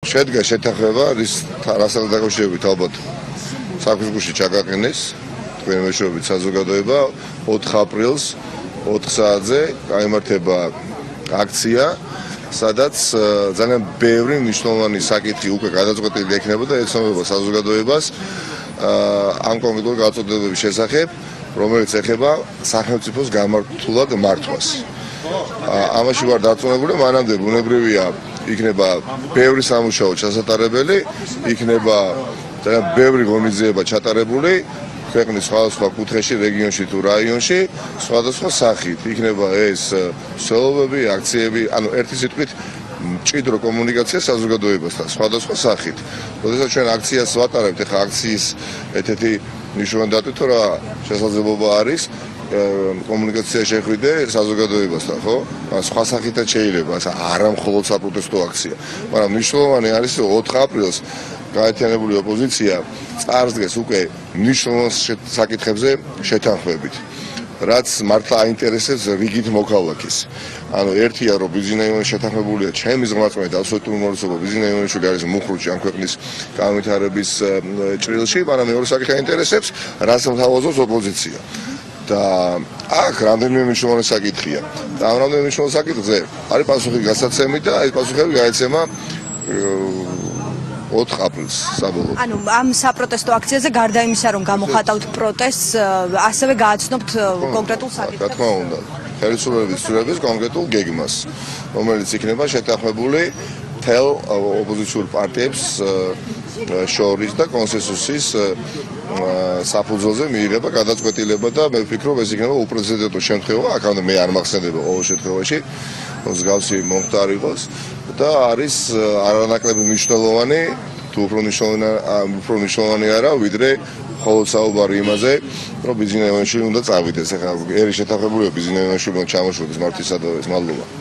შედგა შეთანხმება, რასაც დაკავშირებით ალბათ საქმის გულში ჩაგაყენეს თქვენი მეშვეობით საზოგადოება 4 აპრილს 4 საათზე გაიმართება აქცია, სადაც ძალიან ბევრი მნიშვნელოვანი საკითხი უკვე გადაწყვეტილი ექნება და ეხება საზოგადოებას ამ კონკრეტული გაწოდებების შესახებ, რომელიც ეხება სახელმწიფოს გამართულად მართვას. ამაში ვარ დარწმუნებული, მანამდე ბუნებრივია იქნება ბევრი სამუშაო ჩასატარებელი, იქნება ძალიან ბევრი ღონისძიება ჩატარებული ქვეყნის სხვადასხვა კუთხეში, რეგიონში თუ რაიონში, სხვადასხვა სახით. იქნება ეს მსვლელობები, აქციები, ანუ ერთი სიტყვით მჭიდრო კომუნიკაცია საზოგადოებასთან, სხვადასხვა სახით. როდესაც ჩვენ აქციას ვატარებთ, ახლა აქციის ერთ-ერთი მნიშვნელოვანი დატვირთვა თუ რა შესაძლებლობა არის კომუნიკაცია შეხვიდე საზოგადოებასთან, ხო? სხვა სახითაც შეიძლება, არა მხოლოდ საპროტესტო აქცია, მაგრამ მნიშვნელოვანი არის 4 აპრილს გაერთიანებული ოპოზიცია წარსდგეს უკვე მნიშვნელოვან საკითხებზე შეთანხმებით, რაც მართლა აინტერესებს რიგით მოქალაქეს. ანუ ერთია რომ ბიზნესმენი შეთანხმებულია ჩემი ზღმაწმენით აბსოლუტური უმრავლესობა ბიზნესმენები არის მუხრუჭი ამ ქვეყნის განვითარების ჭრილში, მაგრამ მეორე საკითხი აინტერესებს, რაც მთავაზობს ოპოზიცია. და აქ რამდენიმე მნიშვნელოვანი საკითხია. და ამ რამდენიმე მნიშვნელოვან საკითხზე არის პასუხი გასაცემი და ეს პასუხები გაეცემა 4 აპრილს საბოლოოდ. ანუ ამ საფროტესტო აქციაზე გარდა იმისა, რომ გამოხატავთ პროტესტს, ასევე გააცნობთ კონკრეტულ საკითხებს. რა თქმა უნდა, ხელისუფლების ცვლილების კონკრეტულ გეგმას, რომელიც იქნება შეთანხმებული მთელ ოპოზიციურ პარტიებს შორის და კონსენსუსის საფუძველზე მიიღება გადაწყვეტილება და მე ვფიქრობ, ეს იქნება უპრეცედენტო შემთხვევა, აქამდე მე არ მახსენდება ყოველ შემთხვევაში, მსგავსი მომხდარი იყოს და არის არანაკლები მნიშვნელოვანი, თუ უფრო მნიშვნელოვანი არა, ვიდრე მხოლოდ საუბარი იმაზე, რომ ბიზნესმენში უნდა წავიდეს. ახლა ერი შეთანხმებულია ბიზნესმენში უნდა ჩამოშორდეს მართლისა და ეს მადლობა.